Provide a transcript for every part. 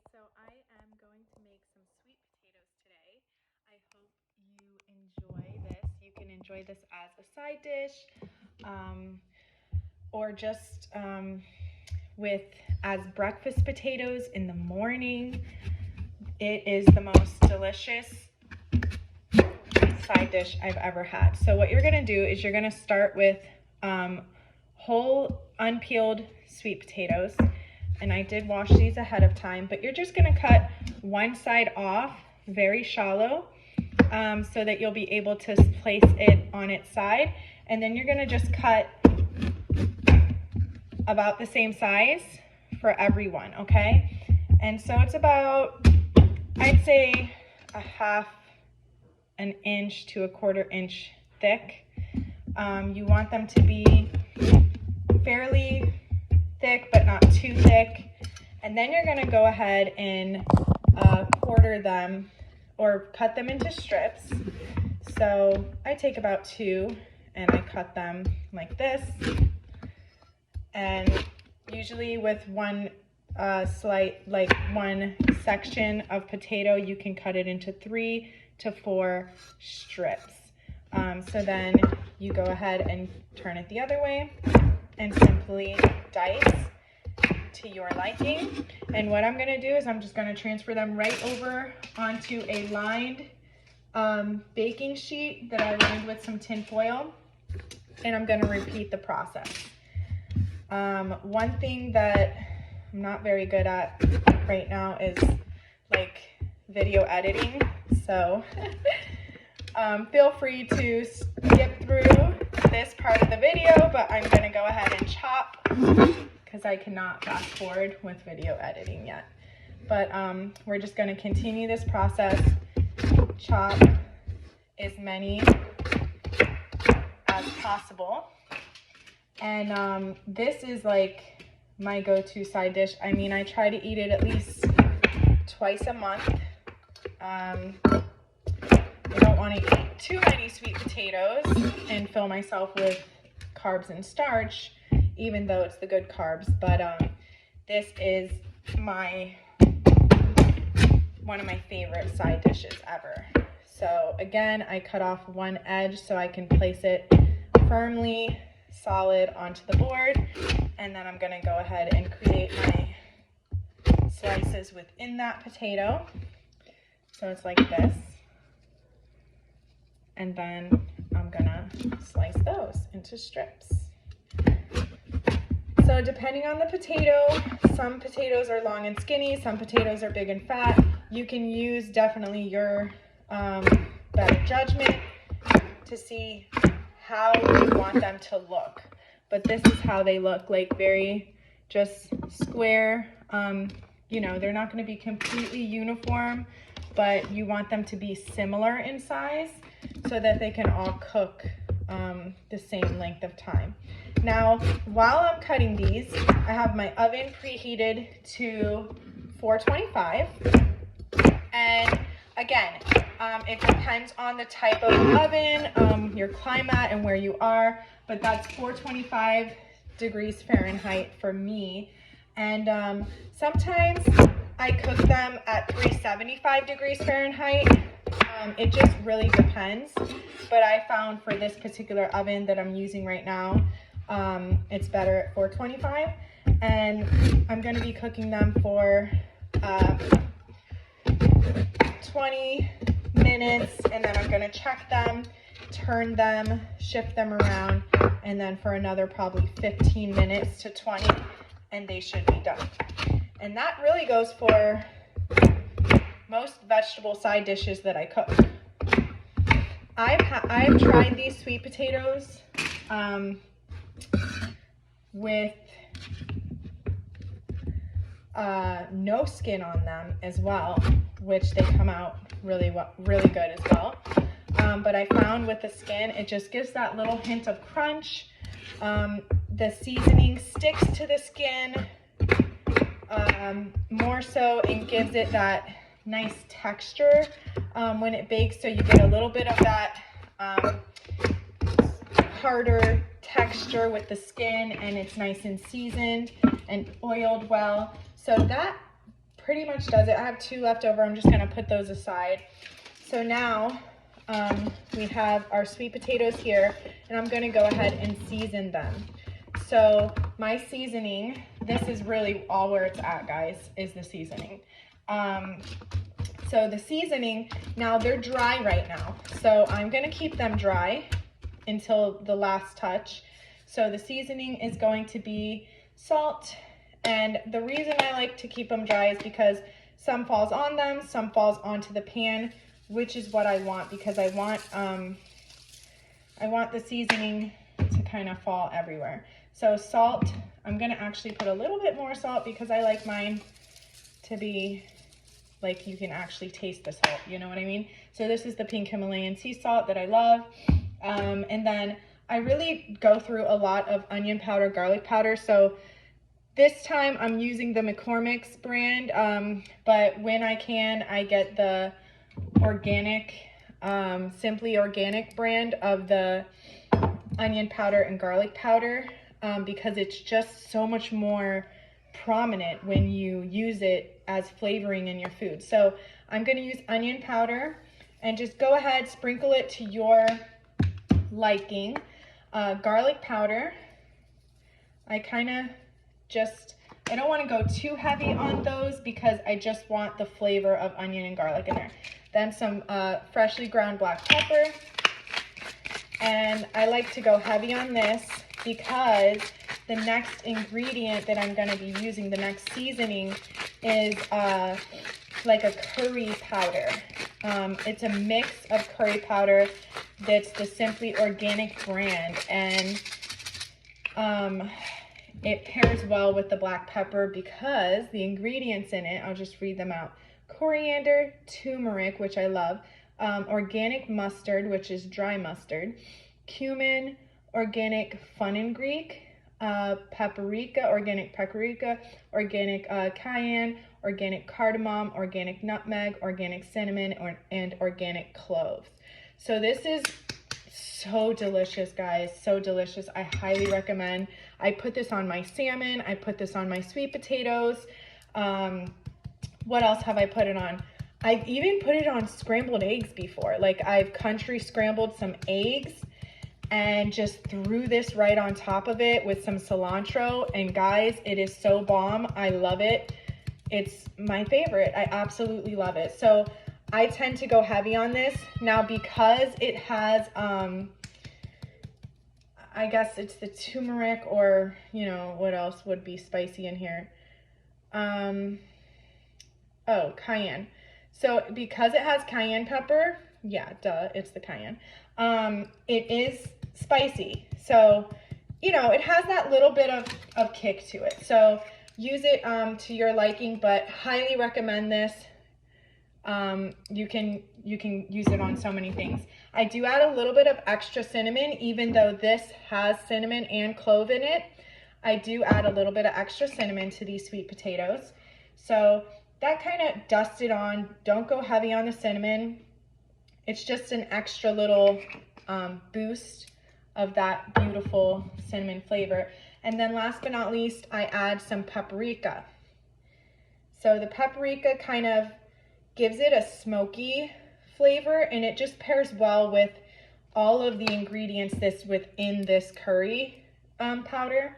So I am going to make some sweet potatoes today. I hope you enjoy this. You can enjoy this as a side dish or just with as breakfast potatoes in the morning. It is the most delicious side dish I've ever had. So what you're gonna do is you're gonna start with whole unpeeled sweet potatoes. And I did wash these ahead of time, but you're just gonna cut one side off very shallow so that you'll be able to place it on its side. And then you're gonna just cut about the same size for everyone, okay? And so it's about, I'd say, a half an inch to a quarter inch thick. You want them to be fairly thick, but not too thick. And then you're gonna go ahead and quarter them or cut them into strips. So I take about 2 and I cut them like this. And usually with one one section of potato, you can cut it into 3 to 4 strips. So then you go ahead and turn it the other way and simply dice to your liking. And what I'm gonna do is I'm just gonna transfer them right over onto a lined baking sheet that I lined with some tin foil, and I'm gonna repeat the process. One thing that I'm not very good at right now is like video editing, so feel free to skip through this part of the video, but I'm gonna go ahead and chop because I cannot fast forward with video editing yet. But we're just gonna continue this process, chop as many as possible. And this is like my go-to side dish. I mean, I try to eat it at least twice a month. I don't want to eat too many sweet potatoes and fill myself with carbs and starch, even though it's the good carbs. But this is one of my favorite side dishes ever. So again, I cut off one edge so I can place it firmly solid onto the board, and then I'm gonna go ahead and create my slices within that potato. So it's like this, and then I'm gonna slice those into strips. So depending on the potato, some potatoes are long and skinny, some potatoes are big and fat. You can use definitely your better judgment to see how you want them to look. But this is how they look, like very just square. You know, they're not gonna be completely uniform, but you want them to be similar in size so that they can all cook the same length of time. Now, while I'm cutting these, I have my oven preheated to 425. And again, it depends on the type of oven, your climate, and where you are, but that's 425 degrees Fahrenheit for me. And sometimes I cook them at 375 degrees Fahrenheit. It just really depends, but I found for this particular oven that I'm using right now, it's better at 425, and I'm going to be cooking them for 20 minutes, and then I'm going to check them, turn them, shift them around, and then for another probably 15 minutes to 20, and they should be done. And that really goes for most vegetable side dishes that I cook. I've tried these sweet potatoes with no skin on them as well, which they come out really good as well. But I found with the skin, it just gives that little hint of crunch. The seasoning sticks to the skin more so and gives it that nice texture when it bakes, so you get a little bit of that harder texture with the skin, and it's nice and seasoned and oiled well. So that pretty much does it. I have 2 left over. I'm just gonna put those aside. So now we have our sweet potatoes here, and I'm gonna go ahead and season them. So my seasoning, this is really all where it's at, guys, is the seasoning. So the seasoning, now they're dry right now. So I'm gonna keep them dry until the last touch. So the seasoning is going to be salt, and the reason I like to keep them dry is because some falls on them, some falls onto the pan, which is what I want, because I want the seasoning to kind of fall everywhere. So salt, I'm gonna actually put a little bit more salt because I like mine to be like you can actually taste the salt, you know what I mean? So this is the pink Himalayan sea salt that I love. And then I really go through a lot of onion powder, garlic powder. So this time I'm using the McCormick's brand, but when I can, I get the organic, Simply Organic brand of the onion powder and garlic powder, because it's just so much more prominent when you use it as flavoring in your food. So I'm going to use onion powder, and just go ahead, sprinkle it to your liking. Garlic powder, I don't want to go too heavy on those because I just want the flavor of onion and garlic in there. Then some freshly ground black pepper. And I like to go heavy on this because the next ingredient that I'm going to be using, the next seasoning, is like a curry powder. It's a mix of curry powder that's the Simply Organic brand, and it pairs well with the black pepper because the ingredients in it, I'll just read them out. Coriander, turmeric, which I love, organic mustard, which is dry mustard, cumin, organic fenugreek, paprika, organic cayenne, organic cardamom, organic nutmeg, organic cinnamon, and organic cloves. So this is so delicious, guys, so delicious. I highly recommend. I put this on my salmon. I put this on my sweet potatoes. What else have I put it on? I've even put it on scrambled eggs before. Like, I've country scrambled some eggs and just threw this right on top of it with some cilantro. And guys, it is so bomb. I love it. It's my favorite. I absolutely love it. So I tend to go heavy on this. Now, because it has, I guess it's the turmeric, or, you know, what else would be spicy in here? Oh, cayenne. So because it has cayenne pepper, yeah, duh, it's the cayenne. It is spicy. So, you know, it has that little bit of kick to it. So use it to your liking, but highly recommend this. You can use it on so many things. I do add a little bit of extra cinnamon, even though this has cinnamon and clove in it. I do add a little bit of extra cinnamon to these sweet potatoes. So that kind of dusts it on. Don't go heavy on the cinnamon. It's just an extra little boost of that beautiful cinnamon flavor. And then last but not least, I add some paprika. So the paprika kind of gives it a smoky flavor, and it just pairs well with all of the ingredients that's within this curry powder.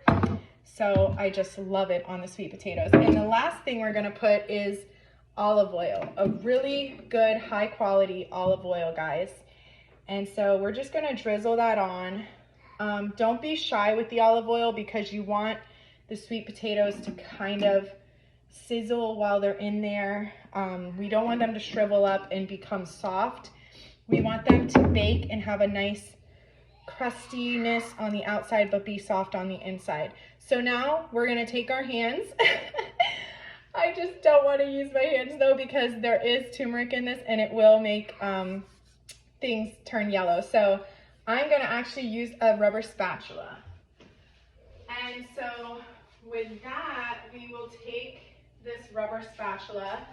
So I just love it on the sweet potatoes. And the last thing we're gonna put is olive oil, a really good high quality olive oil, guys. And so we're just gonna drizzle that on. Don't be shy with the olive oil because you want the sweet potatoes to kind of sizzle while they're in there. We don't want them to shrivel up and become soft. We want them to bake and have a nice crustiness on the outside, but be soft on the inside. So now we're gonna take our hands. I just don't want to use my hands though, because there is turmeric in this and it will make things turn yellow. So I'm gonna actually use a rubber spatula. And so with that, we will take this rubber spatula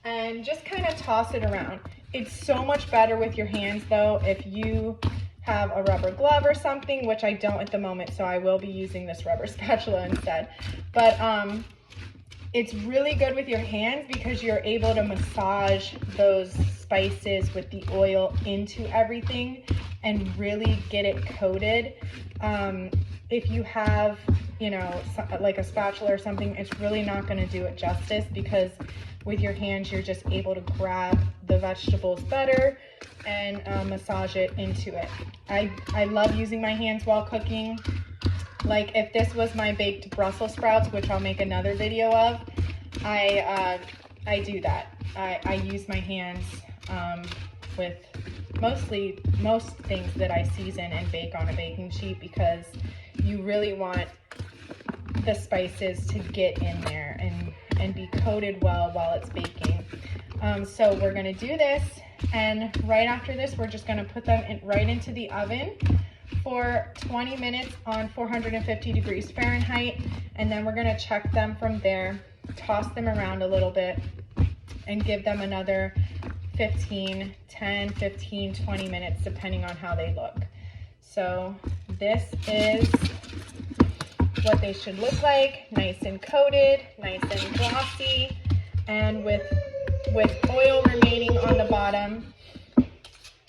and just kind of toss it around. It's so much better with your hands though if you have a rubber glove or something, which I don't at the moment, so I will be using this rubber spatula instead. But It's really good with your hands because you're able to massage those spices with the oil into everything and really get it coated. If you have, you know, like a spatula or something, it's really not going to do it justice, because with your hands you're just able to grab the vegetables better and massage it into it. I love using my hands while cooking. Like if this was my baked Brussels sprouts, which I'll make another video of, I do that. I use my hands with most things that I season and bake on a baking sheet, because you really want the spices to get in there and be coated well while it's baking. So we're gonna do this, and right after this we're just gonna put them right into the oven for 20 minutes on 450 degrees Fahrenheit, and then we're gonna check them from there, toss them around a little bit, and give them another 10, 15, 20 minutes depending on how they look. So this is what they should look like, nice and coated, nice and glossy, and with oil remaining on the bottom.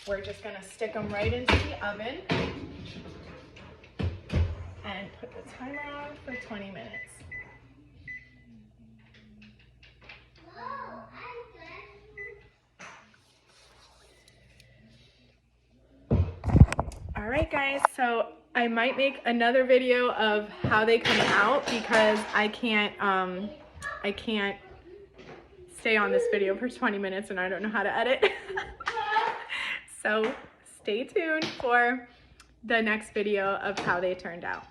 We're just gonna stick them right into the oven and put the timer on for 20 minutes. All right guys, so I might make another video of how they come out, because I can't stay on this video for 20 minutes and I don't know how to edit. So stay tuned for the next video of how they turned out.